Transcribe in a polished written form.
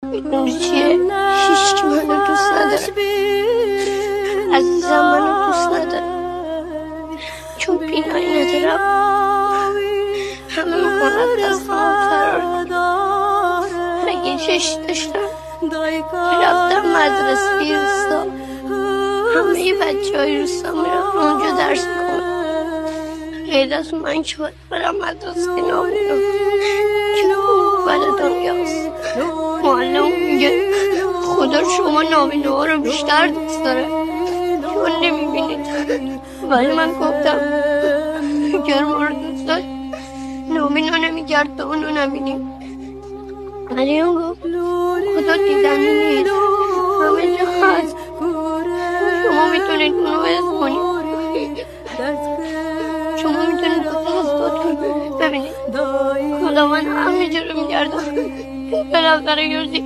میدونی چیه؟ هیچ منو دوست نداره. عزیزم منو دوست نداره، چون بینایی ندارم. همه میکنن دستم فرار کنم. اگه چشم داشتم میرفتم مدرسه روستا. همه بچه های روستا میرفتم اونجا درس کنم. غیر از من که باید برم مدرسه نابینم که بر دنیاست. معلم میگه خدا شما نابینه ها رو بیشتر دوست داره چون نمیبینید. ولی من گفتم اگر ما رو دوست داشت نابینا نمیگرد تا اونو نبینیم. ولی اون گفت خدا دیدنی نیست، همه جا هست، شما میتونید اونو حس کنید. شما میتونید دستاتون ببینید. خدا من همه جا رو میگردم بالاخره یوزی